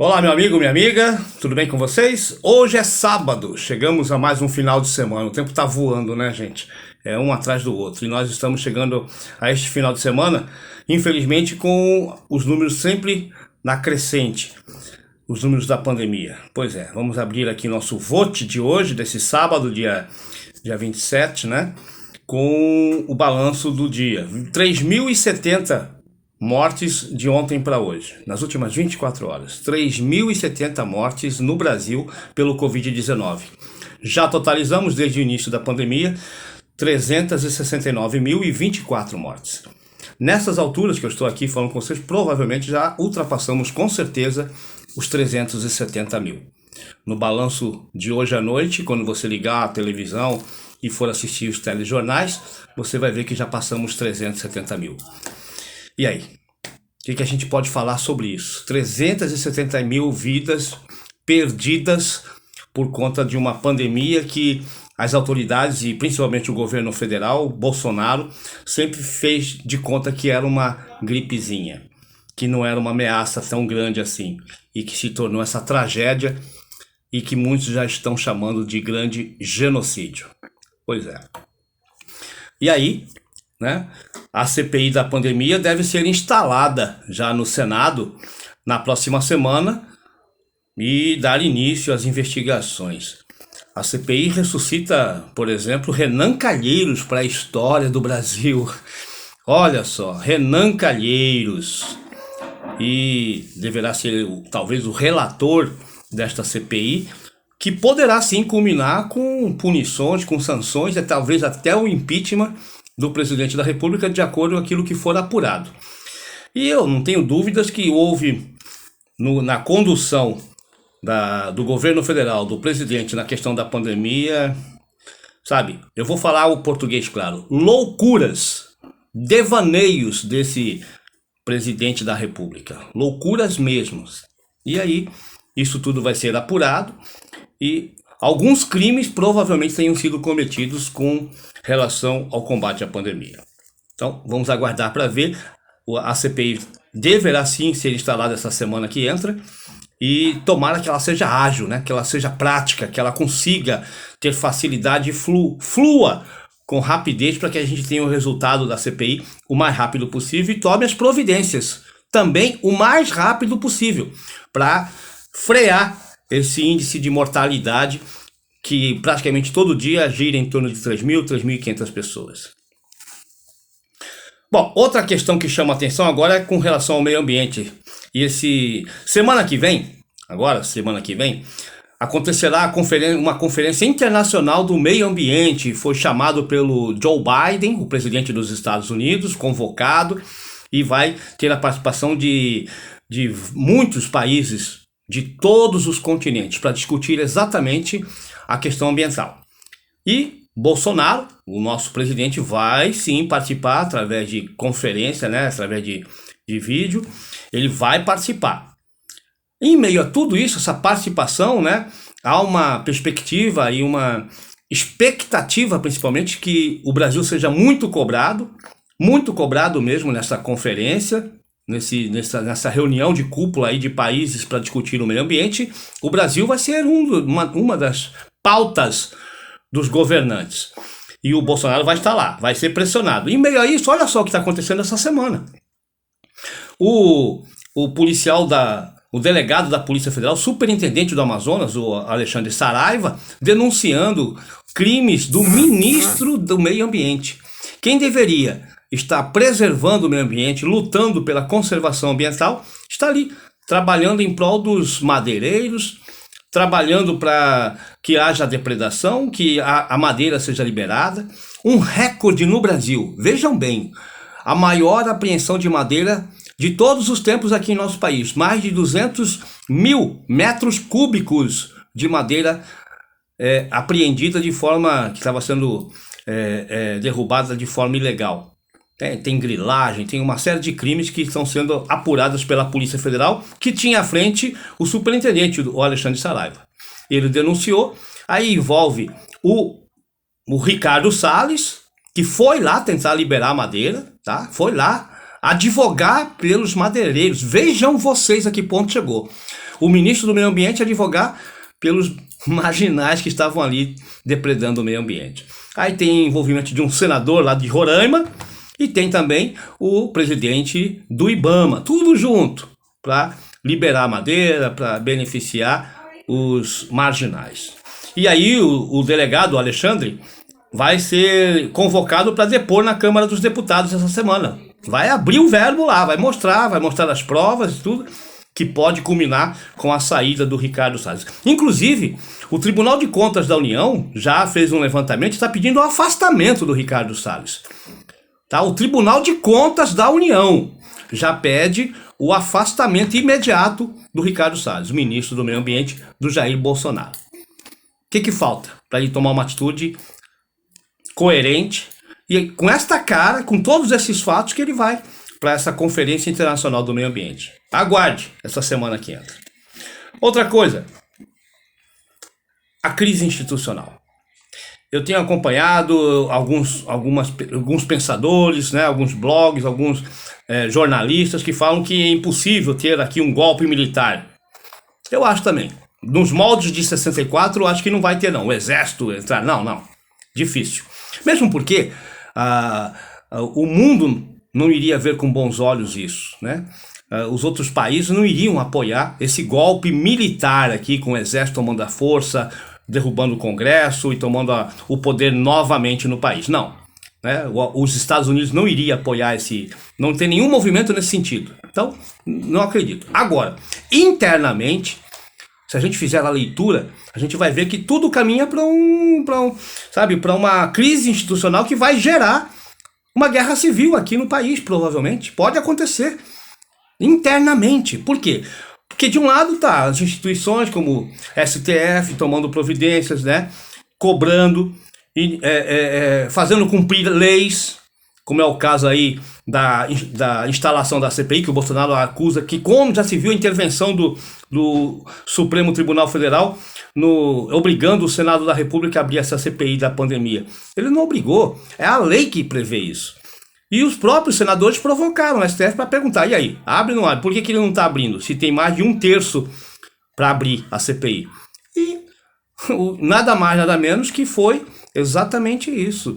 Olá, meu amigo, minha amiga, tudo bem com vocês? Hoje é sábado, chegamos a mais um final de semana. O tempo tá voando, né, gente? É um atrás do outro. E nós estamos chegando a este final de semana, infelizmente, com os números sempre na crescente, os números da pandemia. Pois é, vamos abrir aqui nosso vote de hoje, desse sábado, dia 27, né? Com o balanço do dia. 3.070 mortes de ontem para hoje, nas últimas 24 horas. 3.070 mortes no Brasil pelo Covid-19. Já totalizamos, desde o início da pandemia, 369.024 mortes. Nessas alturas que eu estou aqui falando com vocês, provavelmente já ultrapassamos com certeza os 370 mil. No balanço de hoje à noite, quando você ligar a televisão e for assistir os telejornais, você vai ver que já passamos 370 mil. E aí? O que a gente pode falar sobre isso? 370 mil vidas perdidas por conta de uma pandemia que as autoridades e principalmente o governo federal, Bolsonaro, sempre fez de conta que era uma gripezinha, que não era uma ameaça tão grande assim, e que se tornou essa tragédia e que muitos já estão chamando de grande genocídio. Pois é. E aí, né? A CPI da pandemia deve ser instalada já no Senado na próxima semana e dar início às investigações. A CPI ressuscita, por exemplo, Renan Calheiros para a história do Brasil. Olha só, Renan Calheiros. E deverá ser talvez o relator desta CPI, que poderá sim culminar com punições, com sanções, e talvez até o impeachment do presidente da República, de acordo com aquilo que for apurado. E eu não tenho dúvidas que houve na condução do governo federal, do presidente na questão da pandemia, sabe, eu vou falar o português claro, loucuras, devaneios desse presidente da República, loucuras mesmo. E aí, isso tudo vai ser apurado e alguns crimes provavelmente tenham sido cometidos com relação ao combate à pandemia. Então, vamos aguardar para ver. A CPI deverá sim ser instalada essa semana que entra e tomara que ela seja ágil, né? Que ela seja prática, que ela consiga ter facilidade e flua com rapidez para que a gente tenha o resultado da CPI o mais rápido possível e tome as providências também o mais rápido possível para frear esse índice de mortalidade que praticamente todo dia gira em torno de 3.000, 3.500 pessoas. Bom, outra questão que chama atenção agora é com relação ao meio ambiente. E semana que vem, acontecerá uma conferência internacional do meio ambiente. Foi chamado pelo Joe Biden, o presidente dos Estados Unidos, convocado, e vai ter a participação de muitos países de todos os continentes para discutir exatamente a questão ambiental. E Bolsonaro, o nosso presidente, vai sim participar através de conferência, né, através de vídeo, ele vai participar. Em meio a tudo isso, essa participação, né, há uma perspectiva e uma expectativa, principalmente, que o Brasil seja muito cobrado mesmo nessa conferência, nessa reunião de cúpula aí de países para discutir o meio ambiente. O Brasil vai ser uma das pautas dos governantes. E o Bolsonaro vai estar lá, vai ser pressionado. Em meio a isso, olha só o que está acontecendo essa semana. O delegado da Polícia Federal, superintendente do Amazonas, o Alexandre Saraiva, denunciando crimes do ministro do Meio Ambiente. Quem deveria estar preservando o meio ambiente, lutando pela conservação ambiental, está ali, trabalhando em prol dos madeireiros, trabalhando para que haja depredação, que a madeira seja liberada. Um recorde no Brasil, vejam bem, a maior apreensão de madeira de todos os tempos aqui em nosso país, mais de 200 mil metros cúbicos de madeira apreendida de forma que estava sendo derrubada de forma ilegal. Tem grilagem, tem uma série de crimes que estão sendo apurados pela Polícia Federal, que tinha à frente o superintendente, o Alexandre Saraiva. Ele denunciou, aí envolve o Ricardo Salles, que foi lá tentar liberar a madeira, tá? Foi lá advogar pelos madeireiros. Vejam vocês a que ponto chegou. O ministro do Meio Ambiente advogar pelos marginais que estavam ali depredando o meio ambiente. Aí tem envolvimento de um senador lá de Roraima e tem também o presidente do IBAMA, tudo junto, para liberar a madeira, para beneficiar os marginais. E aí o delegado Alexandre vai ser convocado para depor na Câmara dos Deputados essa semana. Vai abrir o verbo lá, vai mostrar as provas e tudo, que pode culminar com a saída do Ricardo Salles. Inclusive, o Tribunal de Contas da União já fez um levantamento e está pedindo o afastamento do Ricardo Salles. Tá? O Tribunal de Contas da União já pede o afastamento imediato do Ricardo Salles, o ministro do Meio Ambiente do Jair Bolsonaro. O que falta para ele tomar uma atitude coerente e com esta cara, com todos esses fatos, que ele vai para essa Conferência Internacional do Meio Ambiente? Aguarde essa semana que entra. Outra coisa, a crise institucional. Eu tenho acompanhado alguns pensadores, né, alguns blogs, alguns jornalistas que falam que é impossível ter aqui um golpe militar. Eu acho também. Nos moldes de 64, eu acho que não vai ter não. O exército entrar, não. Difícil. Mesmo porque o mundo não iria ver com bons olhos isso, né? Os outros países não iriam apoiar esse golpe militar aqui, com o exército tomando a força, derrubando o Congresso e tomando o poder novamente no país. Não. Né? Os Estados Unidos não iriam apoiar não tem nenhum movimento nesse sentido. Então, não acredito. Agora, internamente, se a gente fizer a leitura, a gente vai ver que tudo caminha para uma crise institucional que vai gerar uma guerra civil aqui no país, provavelmente. Pode acontecer internamente. Por quê? Porque de um lado tá as instituições como STF tomando providências, né, cobrando e fazendo cumprir leis, como é o caso aí da instalação da CPI, que o Bolsonaro acusa que, como já se viu a intervenção do Supremo Tribunal Federal, obrigando o Senado da República a abrir essa CPI da pandemia. Ele não obrigou, é a lei que prevê isso. E os próprios senadores provocaram o STF para perguntar, e aí, abre ou não abre? Por que ele não está abrindo, se tem mais de 1/3 para abrir a CPI? E nada mais, nada menos que foi exatamente isso.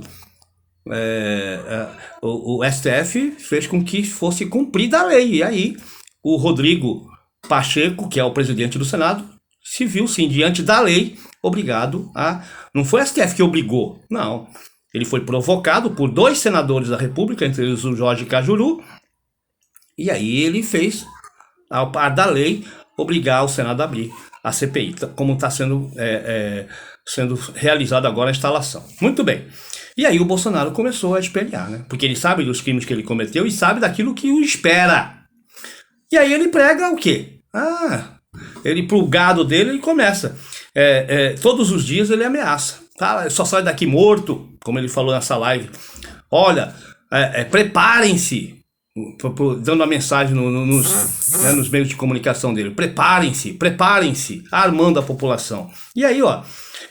O STF fez com que fosse cumprida a lei. E aí, o Rodrigo Pacheco, que é o presidente do Senado, se viu, sim, diante da lei, obrigado a... Não foi o STF que obrigou, não. Ele foi provocado por 2 senadores da República, entre eles o Jorge Cajuru, e aí ele fez, ao par da lei, obrigar o Senado a abrir a CPI, como está sendo realizada agora a instalação. Muito bem. E aí o Bolsonaro começou a espelhar, né? Porque ele sabe dos crimes que ele cometeu e sabe daquilo que o espera. E aí ele prega o quê? Ele, pro gado dele, ele começa. Todos os dias ele ameaça. Tá? Só sai daqui morto, como ele falou nessa live. Olha, preparem-se, dando a mensagem nos meios de comunicação dele. Preparem-se, armando a população. E aí,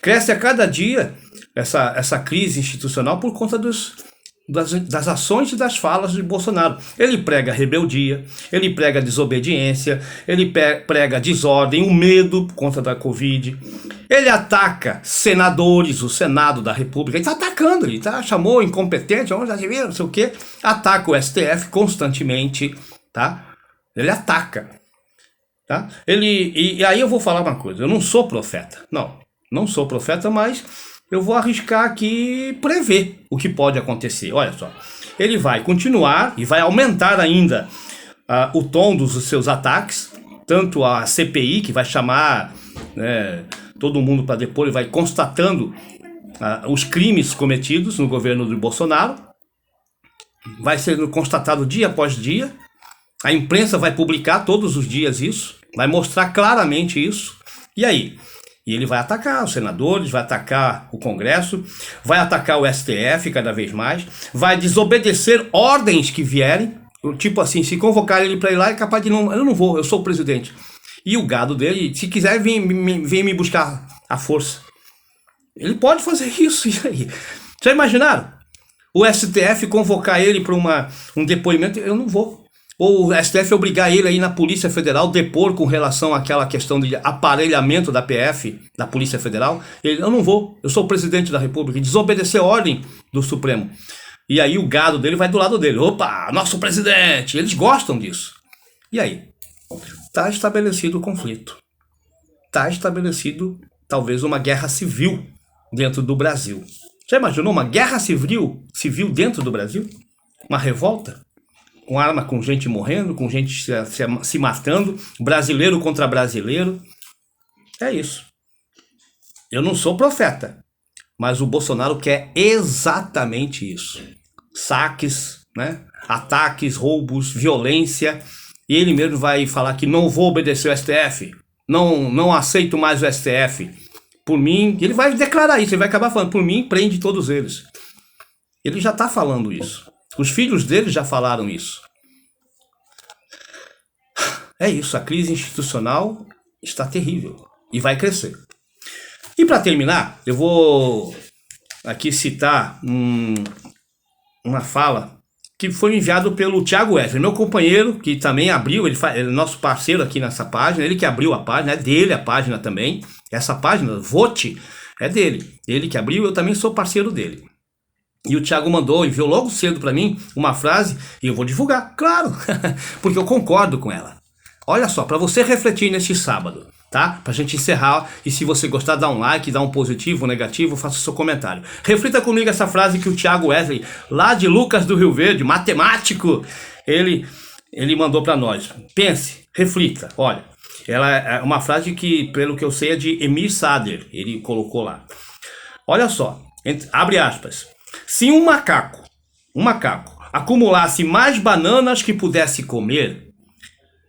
cresce a cada dia essa crise institucional por conta das ações e das falas de Bolsonaro. Ele prega rebeldia, ele prega desobediência, ele prega desordem, o medo por conta da Covid. Ele ataca senadores, o Senado da República. Ele está atacando, chamou incompetente, já se viu, não sei o quê. Ataca o STF constantemente, tá? Ele ataca, tá? E aí eu vou falar uma coisa, eu não sou profeta, não sou profeta, mas eu vou arriscar aqui prever o que pode acontecer. Olha só, ele vai continuar e vai aumentar ainda o tom dos seus ataques, tanto a CPI, que vai chamar todo mundo para depor e vai constatando os crimes cometidos no governo do Bolsonaro, vai sendo constatado dia após dia, a imprensa vai publicar todos os dias isso, vai mostrar claramente isso, e aí? E ele vai atacar os senadores, vai atacar o Congresso, vai atacar o STF cada vez mais, vai desobedecer ordens que vierem, tipo assim, se convocarem ele para ir lá, é capaz de não, eu não vou, eu sou o presidente. E o gado dele, se quiser, vem me buscar à força. Ele pode fazer isso, e aí? Já imaginaram? O STF convocar ele para um depoimento, eu não vou. Ou o STF obrigar ele a ir na Polícia Federal depor com relação àquela questão de aparelhamento da PF, da Polícia Federal. Eu não vou, eu sou o presidente da República, e desobedecer a ordem do Supremo. E aí o gado dele vai do lado dele. Opa, nosso presidente! Eles gostam disso. E aí? Está estabelecido o conflito. Está estabelecido, talvez, uma guerra civil dentro do Brasil. Já imaginou uma guerra civil dentro do Brasil? Uma revolta? Com arma, com gente morrendo, com gente se matando, brasileiro contra brasileiro. É isso. Eu não sou profeta, mas o Bolsonaro quer exatamente isso. Saques, né? Ataques, roubos, violência. E ele mesmo vai falar que não vou obedecer ao STF. Não aceito mais o STF. Por mim, ele vai declarar isso, ele vai acabar falando, por mim, prende todos eles. Ele já está falando isso. Os filhos dele já falaram isso. É isso, a crise institucional está terrível e vai crescer. E para terminar, eu vou aqui citar uma fala que foi enviado pelo Thiago Wesley, meu companheiro, que também abriu, ele é nosso parceiro aqui nessa página, ele que abriu a página, é dele a página também. Essa página, Vote, é dele. Ele que abriu, eu também sou parceiro dele. E o Thiago enviou logo cedo para mim uma frase, e eu vou divulgar, claro, porque eu concordo com ela. Olha só, para você refletir neste sábado, tá? Pra gente encerrar, e se você gostar, dá um like, dá um positivo, um negativo, faça o seu comentário. Reflita comigo essa frase que o Thiago Wesley, lá de Lucas do Rio Verde, matemático, ele mandou para nós. Pense, reflita, olha. Ela é uma frase que, pelo que eu sei, é de Emir Sader. Ele colocou lá. Olha só, abre aspas. Se um macaco acumulasse mais bananas que pudesse comer,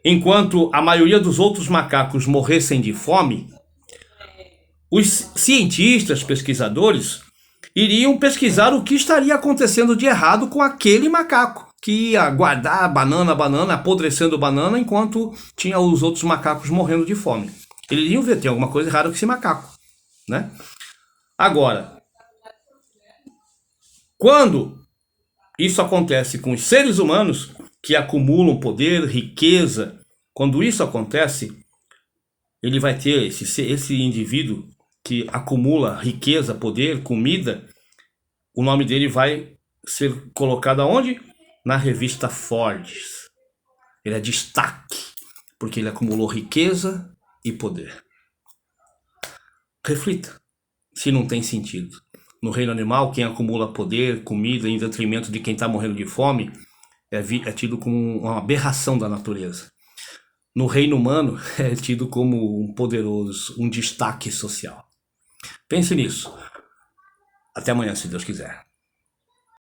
enquanto a maioria dos outros macacos morressem de fome, os cientistas, pesquisadores, iriam pesquisar o que estaria acontecendo de errado com aquele macaco que ia guardar a banana, apodrecendo banana, enquanto tinha os outros macacos morrendo de fome. Eles iriam ver, tem alguma coisa errada com esse macaco, né? Agora, quando isso acontece com os seres humanos que acumulam poder, riqueza, quando isso acontece, ele vai ter esse indivíduo que acumula riqueza, poder, comida, o nome dele vai ser colocado aonde? Na revista Forbes. Ele é destaque, porque ele acumulou riqueza e poder. Reflita, se não tem sentido. No reino animal, quem acumula poder, comida, em detrimento de quem está morrendo de fome, é tido como uma aberração da natureza. No reino humano, é tido como um poderoso, um destaque social. Pense nisso. Até amanhã, se Deus quiser.